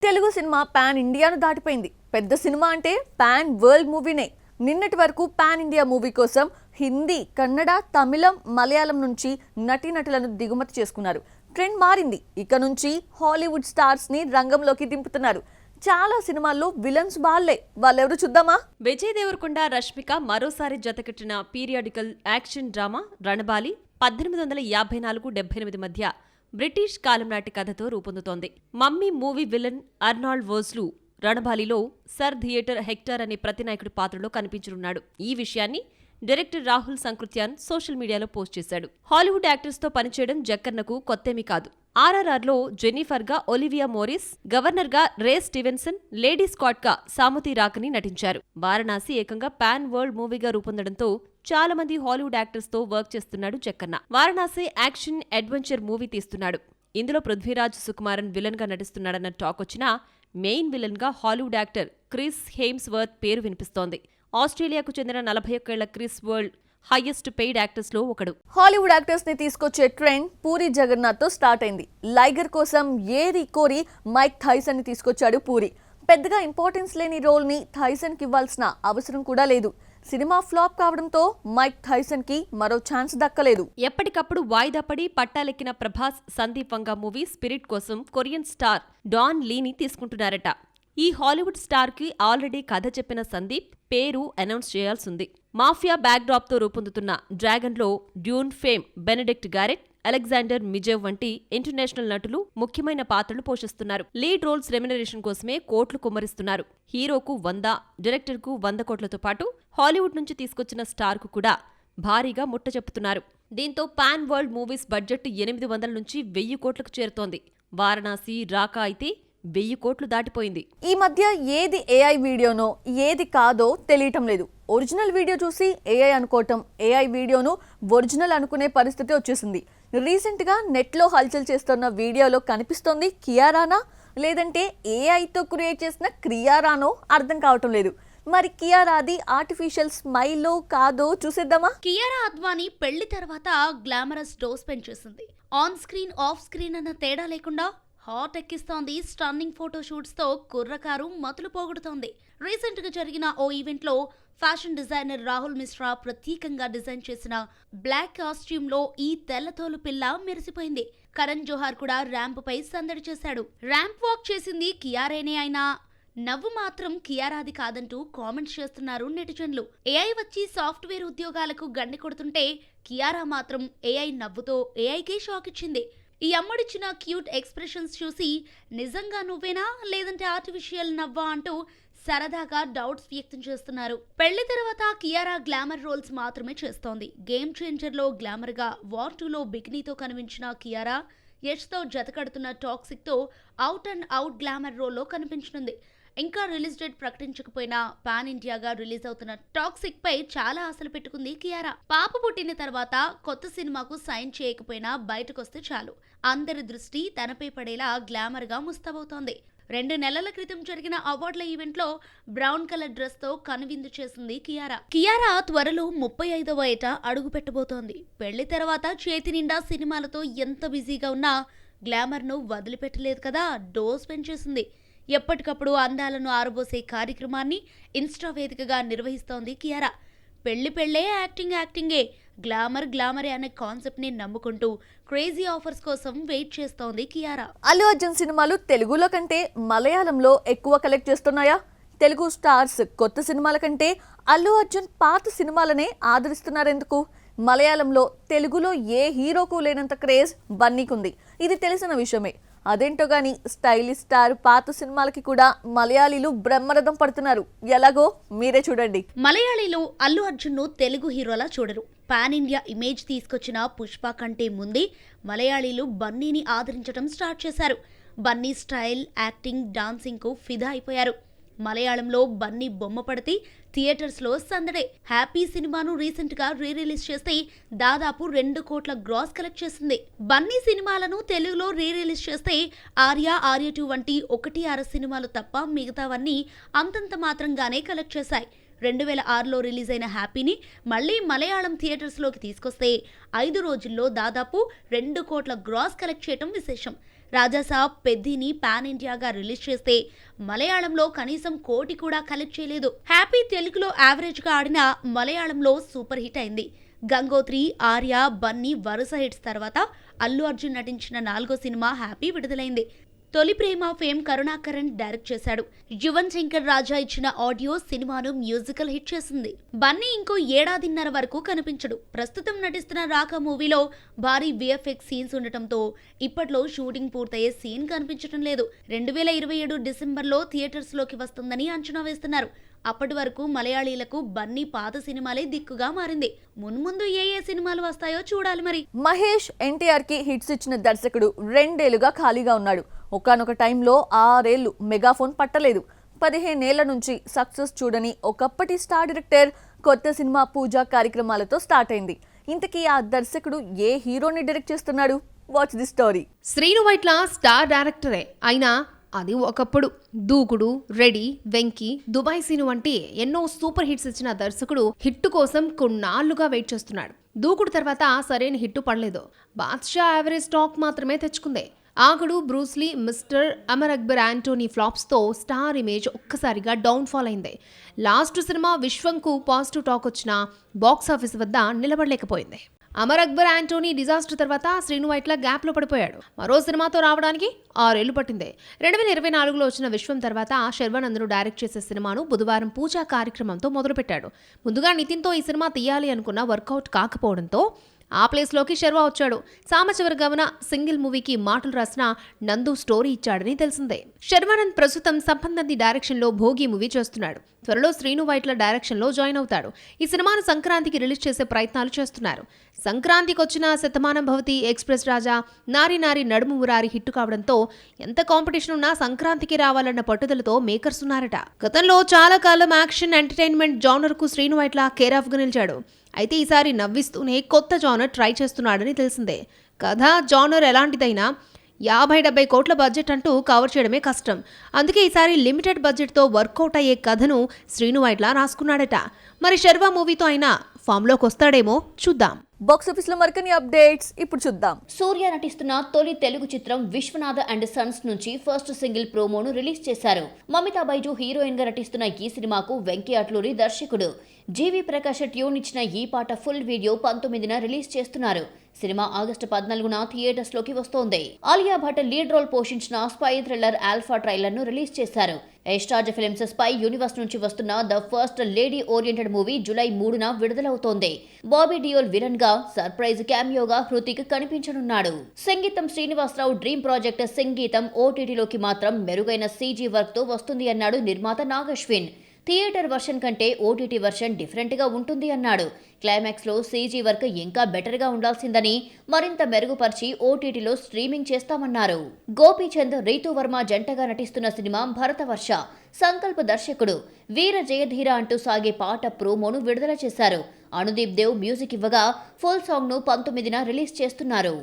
Telugu cinema pan ఇండియాను దాటిపోయింది. పెద్ద సినిమా అంటే పాన్ వరల్డ్ మూవీనే. నిన్నటి వరకు పాన్ ఇండియా మూవీ కోసం హిందీ, కన్నడ, తమిళం, మలయాళం నుంచి నటీనటులను దిగుమతి చేసుకున్నారు. ట్రెండ్ మారింది. ఇక నుంచి హాలీవుడ్ స్టార్స్ ని రంగంలోకి దింపుతున్నారు. చాలా సినిమాల్లో విలన్స్ వాళ్ళెవరు చూద్దామా? విజయ్ దేవరకొండ, రష్మిక మరోసారి జతకట్టిన పీరియాడికల్ యాక్షన్ డ్రామా రణబాలి 1854-78 మధ్య బ్రిటిష్ కాలం నాటి కథతో రూపొందుతోంది. Mummy movie villain Arnold Vosloo రణబాలిలో సర్ థియేటర్ హెక్టర్ అనే ప్రతినాయకుడి పాత్రలో కనిపించనున్నాడు. ఈ విషయాన్ని director Rahul Sankrityan social media post చేశాడు. హాలీవుడ్ యాక్టర్స్ తో పనిచేయడం జక్కన్నకు కొత్తేమీ కాదు. ఆర్ఆర్ఆర్లో జెన్నిఫర్ గా ఒలివియా మోరిస్, గవర్నర్ గా రే స్టీవెన్సన్, లేడీ స్కాట్ గా సామతి రాకని నటించారు. వారణాసి ఏకంగా పాన్ వరల్డ్ మూవీగా రూపొందడంతో చాలా మంది హాలీవుడ్ యాక్టర్స్ తో వర్క్ చేస్తున్నాడు Jakkanna. Varanasi action adventure movie తీస్తున్నాడు. ఇందులో పృథ్వీరాజ్ సుకుమారన్ విలన్ గా నటిస్తున్నాడన్న టాక్ వచ్చినా మెయిన్ విలన్ గా హాలీవుడ్ యాక్టర్ క్రిస్ హేమ్స్వర్త్ పేరు వినిపిస్తోంది. ఆస్ట్రేలియాకు చెందిన 41 ఏళ్ల Chris world highest paid actors లో ఒకడు. హాలీవుడ్ యాక్టర్స్ ని తీసుకొచ్చే ట్రెండ్ పూరి జగన్నాథ్ తో స్టార్ట్ అయింది. లైగర్ కోసం ఏరి కోరి మైక్ థైసన్ ని తీసుకొచ్చాడు పూరి. పెద్దగా ఇంపార్టెన్స్ లేని రోల్ ని థైసన్ కి ఇవ్వాల్సిన అవసరం కూడా లేదు. సినిమా ఫ్లాప్ కావడంతో మైక్ థైసన్ కి మరో ఛాన్స్ దక్కలేదు. ఎప్పటికప్పుడు వాయిదా పడి పట్టాలెక్కిన ప్రభాస్, సందీప్ వంగా మూవీ స్పిరిట్ కోసం కొరియన్ స్టార్ డాన్ లీని తీసుకుంటున్నారట. ఈ హాలీవుడ్ స్టార్ కి ఆల్రెడీ కథ చెప్పిన సందీప్ పేరు అనౌన్స్ చేయాల్సింది. మాఫియా బ్యాక్డ్రాప్ తో రూపొందుతున్న డ్రాగన్ లో Dune fame Benedict Garrett, Alexander Mizev వంటి ఇంటర్నేషనల్ నటులు ముఖ్యమైన పాత్రలు పోషిస్తున్నారు. లీడ్ రోల్స్ రెమ్యునరేషన్ కోసమే కోట్లు కుమ్మరిస్తున్నారు. హీరోకు 100, డైరెక్టర్ కు 100 కోట్లతో పాటు హాలీవుడ్ నుంచి తీసుకొచ్చిన స్టార్ కు కూడా భారీగా ముట్ట చెప్పుతున్నారు. దీంతో పాన్ వరల్డ్ మూవీస్ బడ్జెట్ 800 నుంచి 1000 కోట్లకు చేరుతోంది. వారణాసి, రాకా అయితే 1000 కోట్లు దాటిపోయింది. ఈ మధ్య ఏది ఏఐ వీడియోనో ఏది కాదో తెలియటం లేదు. ఒరిజినల్ వీడియో చూసి ఏఐ అనుకోవటం, ఏఐ వీడియోను ఒరిజినల్ అనుకునే పరిస్థితి వచ్చేసింది. రీసెంట్ గా నెట్ లో హల్చల్ చేస్తున్న వీడియోలో కనిపిస్తోంది కియారానా, లేదంటే ఏఐతో క్రియేట్ చేసిన క్రియారానో అర్థం కావటం లేదు. మరి కియారాది ఆర్టిఫిషియల్ స్మైల్లో కాదో చూసేద్దామా? కియారా అద్వానీ పెళ్లి తర్వాత గ్లామరస్ డోస్ పెంచేసింది. ఆన్ స్క్రీన్, ఆఫ్ స్క్రీన్ అన్న తేడా లేకుండా హాట్ ఎక్కిస్తోంది. స్టన్నింగ్ ఫోటోషూట్స్ తో కుర్రకారు మతులు పోగొడుతోంది. రీసెంట్ గా జరిగిన ఓ ఈవెంట్ లో ఫ్యాషన్ డిజైనర్ రాహుల్ మిశ్రా ప్రత్యేకంగా డిజైన్ చేసిన బ్లాక్ కాస్ట్యూమ్ లో ఈ తెల్లతోలు పిల్ల మెరిసిపోయింది. కరణ్ జోహార్ కూడా ర్యాంప్ పై సందడి చేశాడు. ర్యాంప్ వాక్ చేసింది కియారేనే అయినా నవ్వు మాత్రం కియారాది కాదంటూ కామెంట్స్ చేస్తున్నారు నెటిజన్లు. ఏఐ వచ్చి సాఫ్ట్వేర్ ఉద్యోగాలకు గండి కొడుతుంటే కియారా మాత్రం ఏఐ నవ్వుతో ఏఐకే షాక్ ఇచ్చింది. ఈ అమ్మడిచ్చిన క్యూట్ ఎక్స్ప్రెషన్స్ చూసి నిజంగా నువ్వేనా లేదంటే ఆర్టిఫిషియల్ నవ్వా అంటూ సరదాగా డౌట్స్ వ్యక్తం చేస్తున్నారు. పెళ్లి తర్వాత కియారా గ్లామర్ రోల్స్ మాత్రమే చేస్తోంది. గేమ్ చేంజర్ లో గ్లామర్ గా, వార్ 2లో బికినీతో కనిపించిన కియారా యష్ తో జతకడుతున్న టాక్సిక్ తో అవుట్ అండ్ అవుట్ గ్లామర్ రోల్లో కనిపించనుంది. ఇంకా రిలీజ్ డేట్ ప్రకటించకపోయినా పాన్ ఇండియాగా రిలీజ్ అవుతున్న టాక్సిక్ పై చాలా ఆశలు పెట్టుకుంది కియారా. పాప పుట్టిన తర్వాత కొత్త సినిమాకు సైన్ చేయకపోయినా బయటకొస్తే చాలు అందరి దృష్టి తనపై పడేలా గ్లామర్ గా ముస్తాబవుతోంది. 2 నెలల క్రితం జరిగిన అవార్డుల ఈవెంట్ లో బ్రౌన్ కలర్ డ్రెస్ తో కనువిందు చేసింది కియారా. కియారా త్వరలో 35వ ఏట అడుగు పెట్టబోతోంది. పెళ్లి తర్వాత చేతి నిండా సినిమాలతో ఎంత బిజీగా ఉన్నా గ్లామర్ ను వదిలిపెట్టలేదు కదా, డోస్ పెంచేసింది. ఎప్పటికప్పుడు అందాలను ఆరబోసే కార్యక్రమాన్ని ఇన్స్టా వేదికగా నిర్వహిస్తోంది కియారా. పెళ్లే యాక్టింగే, గ్లామరే అనే కాన్సెప్ట్ ని నమ్ముకుంటూ క్రేజీ ఆఫర్స్ కోసం వెయిట్ చేస్తోంది కియారా. అల్లు అర్జున్ సినిమాలు తెలుగులో కంటే మలయాళంలో ఎక్కువ కలెక్ట్ చేస్తున్నాయా? తెలుగు స్టార్స్ కొత్త సినిమాల కంటే అల్లు అర్జున్ పాత సినిమాలనే ఆదరిస్తున్నారెందుకు? మలయాళంలో తెలుగులో ఏ హీరోకు లేనంత క్రేజ్ బన్నీకుంది. ఇది తెలిసిన విషయమే. అదేంటో గాని స్టైలిష్ స్టార్ పాత సినిమాలకి కూడా మలయాళీలు బ్రహ్మరథం పడుతున్నారు. ఎలాగో మీరే చూడండి. మలయాళీలు అల్లు అర్జున్ ను తెలుగు హీరోలా చూడరు. పాన్ ఇండియా ఇమేజ్ తీసుకొచ్చిన పుష్ప కంటే ముందే మలయాళీలు బన్నీని ఆదరించడం స్టార్ట్ చేశారు. బన్నీ స్టైల్, యాక్టింగ్, డాన్సింగ్ కు ఫిదా అయిపోయారు. మలయాళంలో బన్నీ బొమ్మ పడితే థియేటర్స్ లో సందడే. హ్యాపీ సినిమాను రీసెంట్ గా రిలీజ్ చేస్తే దాదాపు 2 కోట్ల గ్రాస్ కలెక్ట్ చేసింది. బన్నీ సినిమాలను తెలుగులో రిలీజ్ చేస్తే ఆర్య 2 వంటి 1-6 సినిమాలు తప్ప మిగతావన్నీ అంతంత మాత్రంగానే కలెక్ట్ చేశాయి. 2006లో రిలీజ్ అయిన హ్యాపీని మళ్లీ మలయాళం థియేటర్స్ లోకి తీసుకొస్తే 5 రోజుల్లో దాదాపు 2 కోట్ల గ్రాస్ కలెక్ట్ చేయడం విశేషం. రాజాసాబ్, పెద్దిని పాన్ ఇండియాగా రిలీజ్ చేస్తే మలయాళంలో కనీసం 1 కోటి కూడా కలెక్ట్ చేయలేదు. హ్యాపీ తెలుగులో యావరేజ్ గా ఆడిన మలయాళంలో సూపర్ హిట్ అయింది. గంగోత్రి, ఆర్య, బన్నీ వరుస హిట్స్ తర్వాత అల్లు అర్జున్ నటించిన 4వ సినిమా హ్యాపీ విడుదలైంది. తొలి ప్రేమ ఫేమ్ కరుణాకరణ్ డైరెక్ట్ చేశాడు. యువన్ శంకర్ రాజా ఇచ్చిన ఆడియో సినిమాను మ్యూజికల్ హిట్ చేసింది. బన్నీ ఇంకో 1.5 ఏడాది వరకు కనిపించడు. ప్రస్తుతం నటిస్తున్న రాకా మూవీలో భారీ విఎఫ్ఎక్స్ సీన్స్ ఉండటంతో ఇప్పట్లో షూటింగ్ పూర్తయ్యే సీన్ కనిపించడం లేదు. 2027 డిసెంబర్లో థియేటర్స్ లోకి వస్తుందని అంచనా వేస్తున్నారు. అప్పటి వరకు మలయాళీలకు బన్నీ పాత సినిమాలే దిక్కుగా మారింది. మున్ముందు ఏ సినిమాలు వస్తాయో చూడాలి మరి. మహేష్ ఎన్టీఆర్ కి హిట్స్ ఇచ్చిన దర్శకుడు 2 ఏళ్లుగా ఖాళీగా ఉన్నాడు. ఒకానొక టైంలో 6 ఏళ్లు మెగాఫోన్ పట్టలేదు. 15 ఏళ్ల నుంచి సక్సెస్ చూడని ఒకప్పటి స్టార్ డైరెక్టర్ కొత్త సినిమా పూజా కార్యక్రమాలతో స్టార్ట్ అయింది. ఇంతకీ ఆ దర్శకుడు ఏ హీరోని డైరెక్ట్ చేస్తున్నాడు? Watch the story. Srinu Vaitla star డైరెక్టరే అయినా అది ఒకప్పుడు. దూకుడు, రెడీ, వెంకీ, దుబాయ్ సీను వంటి ఎన్నో సూపర్ హిట్స్ ఇచ్చిన దర్శకుడు హిట్ కోసం కొన్నాళ్లుగా వెయిట్ చేస్తున్నాడు. దూకుడు తర్వాత సరైన హిట్టు పడలేదు. బాద్షా యావరేజ్ టాక్ మాత్రమే తెచ్చుకుంది. Aagadu, Bruce Lee, mister, Amar Akbar, Antony flops తో స్టార్ ఇమేజ్ ఒక్కసారిగా డౌన్ ఫాల్ అయింది. లాస్ట్ సినిమా విశ్వంకు పాజిటివ్ టాక్ వచ్చినా బాక్సాఫీస్ వద్ద నిలబడలేకపోయింది. అమర్ అక్బర్, యాంటోనీ డిజాస్టర్ తర్వాత శ్రీను వైట్ల గ్యాప్ లో పడిపోయాడు. మరో సినిమాతో రావడానికి 6 ఏళ్లు పట్టింది. 2024లో వచ్చిన విశ్వం తర్వాత శర్వానందను డైరెక్ట్ చేసే సినిమాను బుధవారం పూజా కార్యక్రమంతో మొదలుపెట్టాడు. ముందుగా నితిన్తో ఈ సినిమా తీయాలి అనుకున్న వర్కౌట్ కాకపోవడంతో ఆ ప్లేస్లోకి శర్వా వచ్చాడు. సామచివరి గమన సింగిల్ మూవీకి మాటలు రాసిన నందు స్టోరీ ఇచ్చాడని తెలిసిందే. శర్వానంద్ ప్రస్తుతం సంబంధి డైరెక్షన్లో భోగి మూవీ చేస్తున్నాడు. త్వరలో శ్రీను వైట్ల డైరెక్షన్లో జాయిన్ అవుతాడు. ఈ సినిమాను సంక్రాంతికి రిలీజ్ చేసే ప్రయత్నాలు చేస్తున్నారు. సంక్రాంతికి వచ్చిన శతమానం భవతి, ఎక్స్ప్రెస్ రాజా, నారి నారి నడుము మురారి హిట్ కావడంతో ఎంత కాంపిటీషన్ ఉన్నా సంక్రాంతికి రావాలన్న పట్టుదలతో మేకర్స్ ఉన్నారట. గతంలో చాలా కాలం యాక్షన్ ఎంటర్టైన్మెంట్ జానర్ కు శ్రీను వైట్ల కేర్ ఆఫ్ గా నిలిచాడు. అయితే ఈసారి నవ్విస్తూనే కొత్త జానర్ ట్రై చేస్తున్నాడని తెలిసిందే. కథ జానర్ ఎలాంటిదైనా 50-70 కోట్ల బడ్జెట్ అంటూ కవర్ చేయడమే కష్టం. అందుకే ఈసారి లిమిటెడ్ బడ్జెట్తో వర్కౌట్ అయ్యే కథను శ్రీను వైట్ల రాసుకున్నాడట. మరి శర్వా మూవీతో అయినా ఫామ్లోకి వస్తాడేమో చూద్దాం. బాక్సాఫీస్ లో మరికొన్ని అప్డేట్స్ ఇప్పుడు చూద్దాం. సూర్య నటిస్తున్న తొలి తెలుగు చిత్రం విశ్వనాథ అండ్ సన్స్ నుంచి ఫస్ట్ సింగిల్ ప్రోమోను రిలీజ్ చేశారు. మమితా బైజు హీరోయిన్ గా నటిస్తున్న ఈ సినిమాకు వెంకీ అట్లూరి దర్శకుడు. జీవి ప్రకాష్ ట్యూన్ ఇచ్చిన ఈ పాట ఫుల్ వీడియో 19న రిలీజ్ చేస్తున్నారు. సినిమా ఆగస్టు 14న థియేటర్స్ లోకి వస్తోంది. ఆలియా భట్ లీడ్ రోల్ పోషించిన స్పై థ్రిల్లర్ ఆల్ఫా ట్రైలర్ ను రిలీజ్ చేశారు. ఎస్టార్జ్ ఫిల్మ్స్ స్పై యూనివర్స్ నుంచి వస్తున్న the first lady oriented movie July 3న విడుదలవుతోంది. బాబీ డియోల్ విలన్ గా, సర్ప్రైజ్ క్యామియోగా హృతిక్ కనిపించనున్నాడు. సంగీతం శ్రీనివాసరావు డ్రీమ్ ప్రాజెక్ట్ సంగీతం ఓటీటీలోకి మాత్రం మెరుగైన సీజీ వర్క్ తో వస్తుంది అన్నాడు నిర్మాత నాగశ్విన్. థియేటర్ వర్షన్ కంటే ఓటీటీ వర్షన్ డిఫరెంట్ గా ఉంటుంది అన్నాడు. క్లైమాక్స్ లో సీజీ వర్క్ ఇంకా బెటర్ గా ఉండాల్సిందని, మరింత మెరుగుపరిచి ఓటీటీలో స్ట్రీమింగ్ చేస్తామన్నారు. గోపీచంద్, రీతూ వర్మ జంటగా నటిస్తున్న సినిమా భరతవర్ష. సంకల్ప్ దర్శకుడు. వీర జయధీర అంటూ సాగే పాట ప్రోమోను విడుదల చేశారు. అనుదీప్ దేవ్ మ్యూజిక్ ఇవ్వగా ఫుల్ సాంగ్ ను 19న రిలీజ్ చేస్తున్నారు.